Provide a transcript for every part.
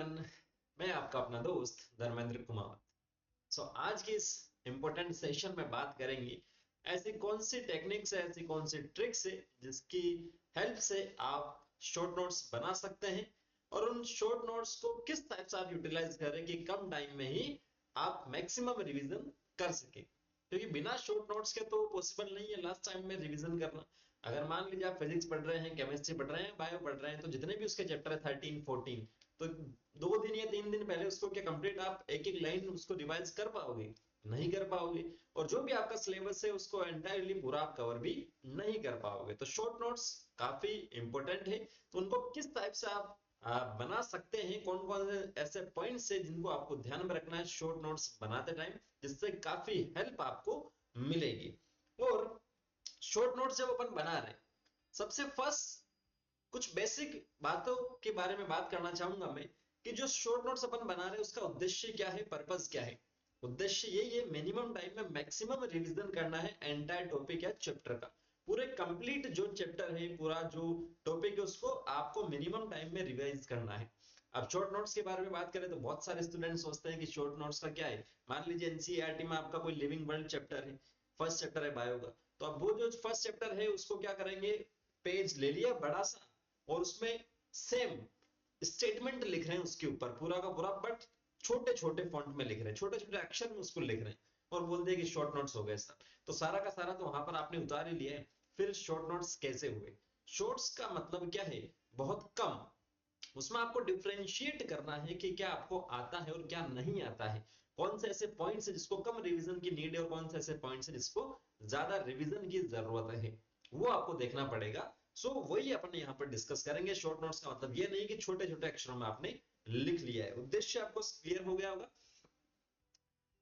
Everyone, मैं आपका अपना दोस्त धर्मेंद्र कुमार। आज के इस इम्पोर्टेंट सेशन में बात करेंगे ऐसी कौन सी टेक्निक्स है, ऐसी कौन सी ट्रिक्स है जिसकी हेल्प से आप शॉर्ट नोट्स बना सकते हैं और उन शॉर्ट नोट्स को किस टाइप से आप यूटिलाइज करें कि कम टाइम में ही आप मैक्सिमम रिवीजन कर सके, क्योंकि बिना शॉर्ट नोट्स के तो पॉसिबल नहीं है लास्ट टाइम में रिवीजन करना। अगर मान लीजिए आप फिजिक्स पढ़ रहे हैं, केमिस्ट्री पढ़ रहे हैं, बायो पढ़ रहे हैं, तो जितने भी उसके चैप्टर है 13 14, तो 2 दिन या 3 दिन पहले उसको क्या कंप्लीट आप एक एक लाइन उसको रिवाइज कर पाओगे? नहीं कर पाओगे। और जो भी आपका सिलेबस है उसको एंटायरली पूरा आप कवर भी नहीं कर पाओगे। तो शॉर्ट नोट्स काफी इंपॉर्टेंट है। तो उनको किस टाइप से आप बना सकते हैं, कौन कौन से ऐसे पॉइंट्स है जिनको आपको ध्यान में रखना है शॉर्ट नोट्स बनाते टाइम, जिससे काफी हेल्प आपको मिलेगी। और शॉर्ट नोट्स जब अपन बना रहे, सबसे फर्स्ट कुछ बेसिक बातों के बारे में बात करना चाहूंगा मैं कि जो शॉर्ट नोट्स अपन बना रहे हैं उसका उद्देश्य क्या है, पर्पस क्या है। उद्देश्य यही है मिनिमम टाइम में मैक्सिमम रिवीजन करना है एंटायर टॉपिक या चैप्टर का। पूरे कंप्लीट जो चैप्टर है, पूरा जो टॉपिक है, उसको आपको मिनिमम टाइम में रिवाइज करना है। अब शॉर्ट नोट्स के बारे में बात करें तो बहुत सारे स्टूडेंट सोचते हैं कि शॉर्ट नोट्स का क्या है। मान लीजिए एनसीईआरटी में आपका कोई लिविंग वर्ल्ड चैप्टर है, फर्स्ट चैप्टर है बायो का, तो अब वो जो फर्स्ट चैप्टर है उसको क्या करेंगे, पेज ले लिया बड़ा सा और उसमें सेम स्टेटमेंट लिख रहे हैं उसके ऊपर पूरा का पूरा, बट छोटे छोटे फॉन्ट में लिख रहे हैं, छोटे छोटे अक्षर में उसको लिख रहे हैं और बोल दिया कि शॉर्ट नोट्स हो गए सर। तो सारा का सारा तो वहां पर आपने उतार ही लिया है। फिर शॉर्ट नोट्स कैसे हुए? शॉर्ट्स का मतलब क्या है, बहुत कम। उसमें आपको डिफरेंशिएट करना है कि क्या आपको आता है और क्या नहीं आता है, कौन से ऐसे पॉइंट्स है जिसको कम रिवीजन की नीड है और कौन से ऐसे पॉइंट्स है जिसको ज्यादा रिवीजन की जरूरत है, वो आपको देखना पड़ेगा। वही अपन यहाँ पर डिस्कस करेंगे। शॉर्ट नोट्स का मतलब ये नहीं कि छोटे छोटे अक्षरों में आपने लिख लिया है। उद्देश्य आपको क्लियर हो गया होगा।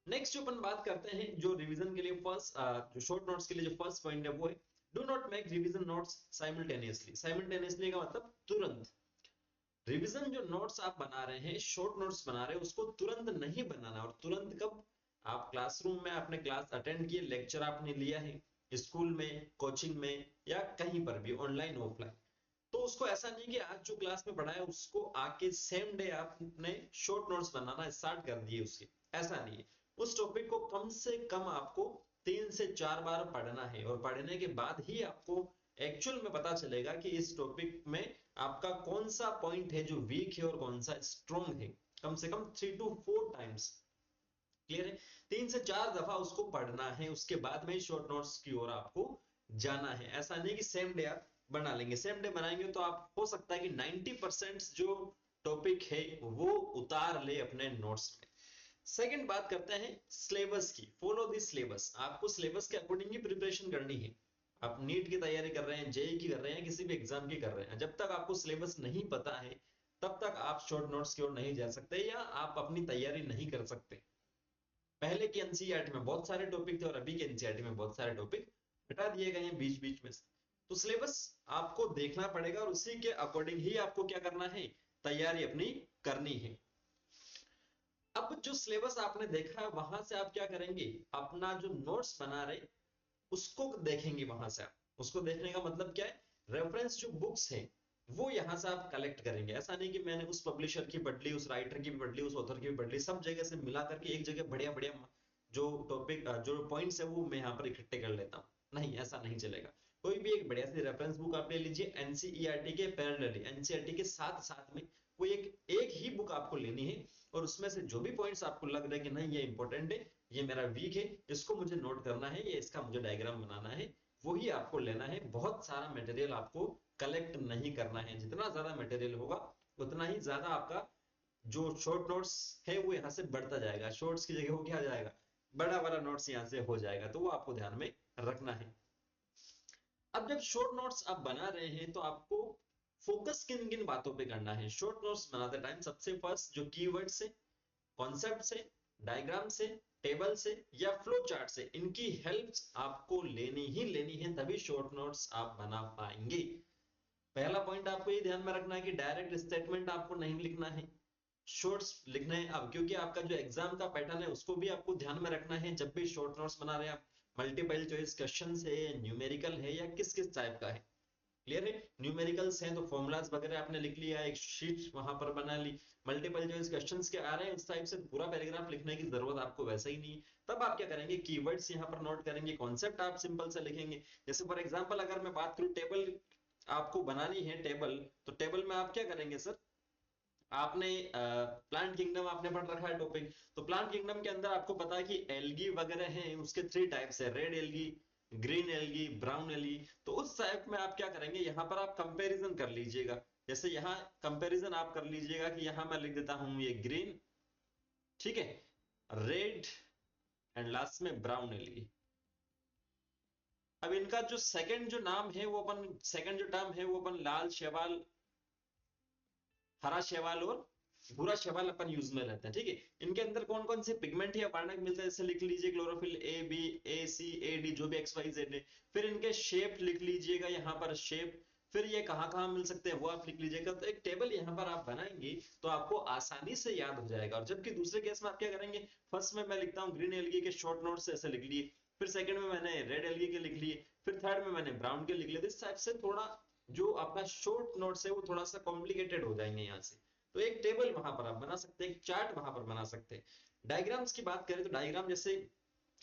नेक्स्ट जो अपन बात करते हैं, जो रिवीजन के लिए फर्स्ट, जो शॉर्ट नोट्स के लिए जो फर्स्ट पॉइंट है वो है do not make revision notes simultaneously. Simultaneously का मतलब तुरंत। रिवीजन जो नोट्स आप बना रहे हैं, शॉर्ट नोट्स बना रहे हैं, उसको तुरंत नहीं बनाना। और तुरंत कब? आप क्लासरूम में आपने क्लास अटेंड किए, लेक्चर आपने लिया है स्कूल में, कोचिंग में या कहीं पर भी, ऑनलाइन ऑफलाइन, तो उसको ऐसा नहीं कि आज जो क्लास में पढ़ा है उसको आके सेम डे आपने शॉर्ट नोट्स बनाना स्टार्ट कर दिए उसके। ऐसा नहीं है। उस टॉपिक को कम से कम आपको 3 से 4 बार पढ़ना है और पढ़ने के बाद ही आपको एक्चुअल में पता चलेगा कि इस टॉपिक में आपका कौन सा पॉइंट है जो वीक है और कौन सा स्ट्रॉन्ग है। कम से कम 3 to 4 टाइम्स, क्लियर है? 3 से 4 दफा उसको पढ़ना है, उसके बाद में शॉर्ट नोट्स की ओर आपको जाना है। ऐसा नहीं कि सेम डे आप बना लेंगे। सेम डे बनाएंगे तो आप हो सकता है कि 90% जो टॉपिक है वो उतार ले अपने नोट्स में। सेकंड बात करते हैं सिलेबस की। Follow the syllabus. आपको सिलेबस के अकॉर्डिंग ही प्रिपरेशन करनी है। आप नीट की तैयारी कर रहे हैं, जेई की कर रहे हैं, किसी भी एग्जाम की कर रहे हैं, जब तक आपको सिलेबस नहीं पता है तब तक आप शॉर्ट नोट्स की ओर नहीं जा सकते या आप अपनी तैयारी नहीं कर सकते। पहले की एनसीईआरटी में बहुत सारे टॉपिक थे और अभी के एनसीईआरटी में बहुत सारे टॉपिक हटा दिए गए हैं बीच बीच में से। तो सिलेबस आपको देखना पड़ेगा और उसी के अकॉर्डिंग ही आपको क्या करना है, तैयारी अपनी करनी है। अब जो सिलेबस आपने देखा है वहां से आप क्या करेंगे, अपना जो नोट्स बना रहे उसको देखेंगे। वहां से आप उसको देखने का मतलब क्या है, रेफरेंस जो बुक्स है वो यहां से आप कलेक्ट करेंगे। ऐसा नहीं कि मैंने उस पब्लिशर की पढ़ ली, उस राइटर की भी पढ़ ली, उस ऑथर की भी पढ़ ली, सब जगह से मिला करके एक जगह बढ़िया बढ़िया जो टॉपिक जो पॉइंट्स है वो मैं यहाँ पर इकट्ठे कर लेता हूँ। नहीं, ऐसा नहीं चलेगा। कोई भी एक बढ़िया सी रेफरेंस बुक आप ले लीजिए, एनसीईआरटी के पैरेलली, एनसीईआरटी के साथ साथ में कोई एक एक ही बुक आपको लेनी है और उसमें से जो भी पॉइंट्स आपको लग रहा है कि नहीं ये इंपॉर्टेंट है, ये मेरा वीक है, इसको मुझे नोट करना है, ये इसका मुझे डायग्राम बनाना है, वही आपको लेना है। बहुत सारा मटेरियल आपको कलेक्ट नहीं करना है। जितना ज्यादा मटेरियल होगा उतना ही ज्यादा आपका जो शॉर्ट नोट्स है वो यहाँ से बढ़ता जाएगा। शॉर्ट्स की जगह वो क्या आ जाएगा, बड़ा वाला नोट्स यहाँ से हो जाएगा। तो वो आपको ध्यान में रखना है। अब जब शॉर्ट नोट्स आप बना रहे हैं तो आपको फोकस किन किन बातों पे करना है शॉर्ट नोट्स बनाते टाइम? सबसे फर्स्ट जो कीवर्ड से, कॉन्सेप्ट से, डायग्राम से, टेबल से या फ्लो चार्ट से, इनकी हेल्प आपको लेनी ही लेनी है, तभी शॉर्ट नोट्स आप बना पाएंगे। पहला पॉइंट आपको ये ध्यान में रखना है कि डायरेक्ट स्टेटमेंट आपको नहीं लिखना है, शॉर्ट्स लिखना है। अब क्योंकि आपका जो एग्जाम का पैटर्न है उसको भी आपको ध्यान में रखना है। जब भी शॉर्ट नोट्स बना रहे हैं आप, मल्टीपल चॉइस क्वेश्चन है, न्यूमेरिकल है या किस किस टाइप का है, क्लियर है? न्यूमेरिकल्स हैं तो फॉर्मूलाज वगैरह आपने लिख लिया, एक शीट वहां पर बना ली, मल्टीपल चॉइस क्वेश्चंस के आ रहे हैं उस टाइप से पूरा पैराग्राफ लिखने की जरूरत आपको वैसे ही नहीं है। तब आप क्या करेंगे, कीवर्ड्स यहाँ पर नोट करेंगे, कॉन्सेप्ट आप सिंपल से लिखेंगे। जैसे फॉर एग्जांपल अगर मैं बात करूं टेबल आपको बनानी है टेबल, तो टेबल में आप क्या करेंगे सर, आपने प्लांट किंगडम आपने पढ़ रखा है टॉपिक, तो प्लांट किंगडम के अंदर आपको पता है कि एल्गी वगैरह हैं, उसके 3 टाइप्स है, red algae, green algae, brown algae. तो उस टाइप में आप क्या करेंगे, यहाँ पर आप कंपैरिजन कर लीजिएगा। जैसे यहाँ कंपैरिजन आप कर लीजिएगा कि यहाँ मैं लिख देता हूं ये ग्रीन, ठीक है, रेड एंड लास्ट में ब्राउन एल्गी। अब इनका जो सेकंड जो नाम है वो अपन, सेकंड जो टर्म है वो अपन लाल शैवाल, हरा शैवाल और भूरा शैवाल अपन यूज में लेते हैं, ठीक है। इनके अंदर कौन कौन से पिगमेंट या वर्णक मिलते हैं, जैसे लिख लीजिए chlorophyll A B A C A D, जो भी एक्स वाई जेड है। फिर इनके शेप लिख लीजिएगा यहाँ पर शेप, फिर ये कहाँ कहाँ मिल सकते हैं वो आप लिख लीजिएगा। तो एक टेबल यहाँ पर आप बनाएंगे तो आपको आसानी से याद हो जाएगा। और जबकि दूसरे केस में आप क्या करेंगे, फर्स्ट में मैं लिखता हूँ ग्रीन एल्गी के शॉर्ट नोट्स ऐसे लिख लिए, फिर सेकंड में मैंने रेड एल्गी के लिख लिए, फिर थर्ड में मैंने ब्राउन के लिख लिए। इस टाइप से थोड़ा जो आपका शॉर्ट नोट्स है वो थोड़ा सा कॉम्प्लिकेटेड हो जाएंगे यहाँ से। तो एक टेबल वहां पर आप बना सकते हैं, एक चार्ट वहां पर बना सकते हैं। डायग्राम्स की बात करें तो डायग्राम, जैसे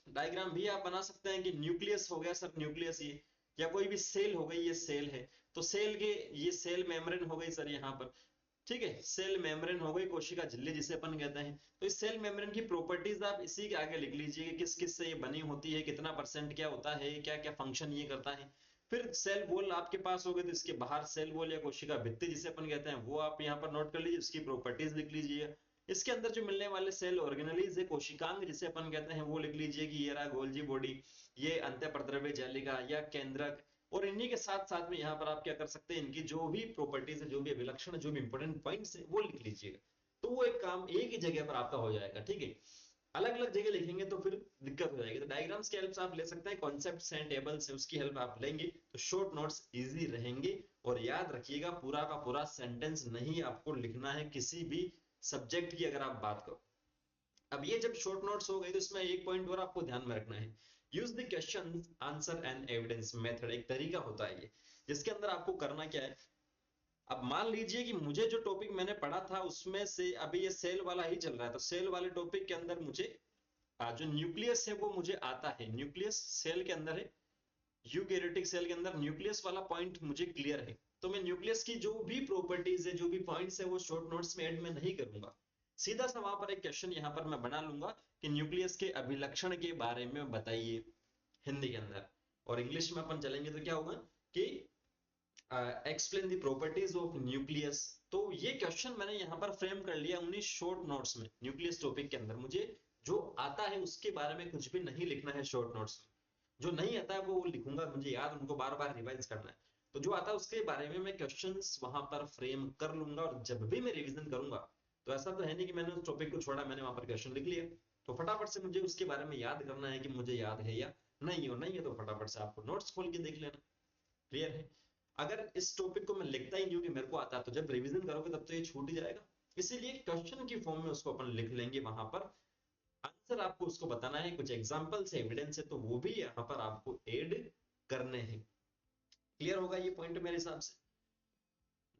डायग्राम भी आप बना सकते हैं कि न्यूक्लियस हो गया सर, न्यूक्लियस ये, या कोई भी सेल हो गई, ये सेल है तो सेल के, ये सेल मेम्ब्रेन हो गई सर यहाँ पर, ठीक है, सेल मेम्ब्रेन हो गई, कोशिका झिल्ली जिसे अपन कहते हैं। तो इस सेल मेम्ब्रेन की प्रॉपर्टीज आप इसी के आगे लिख लीजिए, किस किस से ये बनी होती है, कितना परसेंट क्या होता है, क्या क्या फंक्शन ये करता है। फिर सेल वॉल आपके पास हो गए तो इसके बाहर सेल वॉल या कोशिका भित्ति जिसे अपन कहते हैं वो आप यहाँ पर नोट कर लीजिए, उसकी प्रॉपर्टीज लिख लीजिए। इसके अंदर जो मिलने वाले सेल ऑर्गेनेलीज है, कोशिकांग जिसे अपन कहते हैं वो लिख लीजिए कि ये रहा गोल्जी बॉडी, ये अंतःप्रद्रव्य जालिका या केंद्रक। और इन्हीं के साथ साथ में यहाँ पर आप क्या कर सकते हैं, इनकी जो भी प्रॉपर्टीज है, जो भी अभिलक्षण, जो भी इंपॉर्टेंट पॉइंट्स है वो लिख लीजिएगा। तो वो एक काम एक ही जगह पर आपका हो जाएगा, ठीक है। अलग अलग जगह लिखेंगे तो फिर दिक्कत हो जाएगी। तो डायग्राम्स की हेल्प से आप ले सकते हैं, कॉन्सेप्ट्स हैं, टेबल्स हैं, उसकी हेल्प आप लेंगे तो शॉर्ट नोट्स इजी रहेंगे। और याद रखिएगा पूरा का पूरा सेंटेंस नहीं आपको लिखना है किसी भी सब्जेक्ट की अगर आप बात करो। अब ये जब शॉर्ट नोट्स हो गए तो इसमें एक पॉइंट और आपको ध्यान में रखना है, use the question answer and evidence method, एक तरीका होता है ये, जिसके अंदर आपको करना क्या है। अब मान लीजिए कि मुझे जो टॉपिक मैंने पढ़ा था उसमें से अभी ये सेल वाला ही चल रहा है, तो सेल वाले टॉपिक के अंदर मुझे जो न्यूक्लियस है वो मुझे आता है, न्यूक्लियस सेल के अंदर है, यूकैरियोटिक सेल के अंदर न्यूक्लियस वाला पॉइंट मुझे क्लियर है। तो मैं न्यूक्लियस की जो भी प्रॉपर्टीज है, जो भी पॉइंट्स है वो शॉर्ट नोट्स में ऐड में नहीं करूंगा, सीधा सा वहां पर एक क्वेश्चन यहाँ पर मैं बना लूंगा कि न्यूक्लियस के अभिलक्षण के बारे में बताइए, हिंदी के अंदर। और इंग्लिश में अपन चलेंगे तो क्या होगा कि explain the properties of nucleus. तो ये क्वेश्चन मैंने यहाँ पर फ्रेम कर लिया उन्हीं शॉर्ट नोट्स में, न्यूक्लियस टॉपिक के अंदर मुझे जो आता है उसके बारे में कुछ भी नहीं लिखना है शॉर्ट नोट्स में, जो नहीं आता है वो लिखूंगा, मुझे याद उनको बार बार रिवाइज करना है। तो जो आता है उसके बारे में मैं क्वेश्चंस वहां पर फ्रेम कर लूंगा, और जब भी मैं रिवीजन करूंगा तो ऐसा तो है नहीं कि मैंने उस टॉपिक को छोड़ा, मैंने वहां पर क्वेश्चन लिख लिया। तो फटाफट से मुझे उसके बारे में याद करना है कि मुझे याद है या नहीं, और नहीं है तो फटाफट से आपको नोट्स खोल के देख लेना। क्लियर है? अगर इस टॉपिक को मैं लिखता ही नहीं हूँ कि मेरे को आता है, तो जब रिवीजन करोगे तब तो ये छूट ही जाएगा। इसीलिए क्वेश्चन की फॉर्म में उसको अपन लिख लेंगे, वहां पर आंसर आपको उसको बताना है, कुछ एग्जांपल्स है, एविडेंस है तो वो भी यहाँ पर आपको ऐड करने हैं। क्लियर होगा ये पॉइंट मेरे हिसाब से।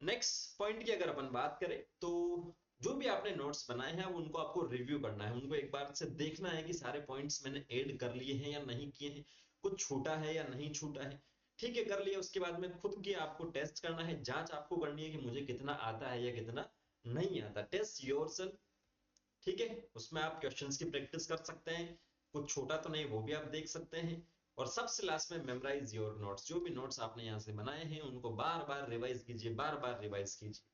नेक्स्ट पॉइंट की अगर अपन बात करें तो जो भी आपने नोट्स बनाए हैं उनको आपको रिव्यू करना है, उनको एक बार से देखना है कि सारे पॉइंट्स मैंने ऐड कर लिए हैं या नहीं किए हैं, कुछ छूटा है या नहीं छूटा है। ठीक है, कर लिया, उसके बाद में खुद की आपको टेस्ट करना है, जांच आपको करनी है कि मुझे कितना आता है या कितना नहीं आता। टेस्ट योरसेल्फ, ठीक है, उसमें आप क्वेश्चंस की प्रैक्टिस कर सकते हैं, कुछ छोटा तो नहीं वो भी आप देख सकते हैं। और सबसे लास्ट में मेमोराइज योर नोट्स, जो भी नोट्स आपने यहाँ से बनाए हैं उनको बार बार रिवाइज कीजिए, बार बार रिवाइज कीजिए।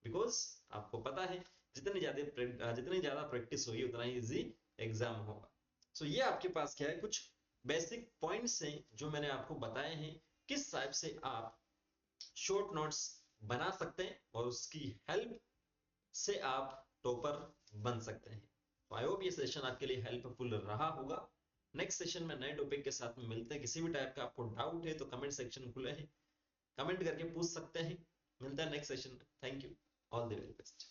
बिकॉज आपको पता है जितनी ज्यादा प्रैक्टिस होगी उतना ही इजी एग्जाम होगा। सो ये आपके पास क्या है, कुछ बेसिक पॉइंट्स हैं जो मैंने आपको बताए हैं, किस टाइप से आप शॉर्ट नोट्स बना सकते हैं और उसकी हेल्प से आप टॉपर बन सकते हैं। तो आई होप ये सेशन आपके लिए हेल्पफुल रहा होगा। नेक्स्ट सेशन में नए टॉपिक के साथ में मिलते हैं। किसी भी टाइप का आपको डाउट है तो कमेंट सेक्शन खुले हैं, कमेंट करके पूछ सकते हैं। मिलता है नेक्स्ट सेशन में। Thank you, all the very best.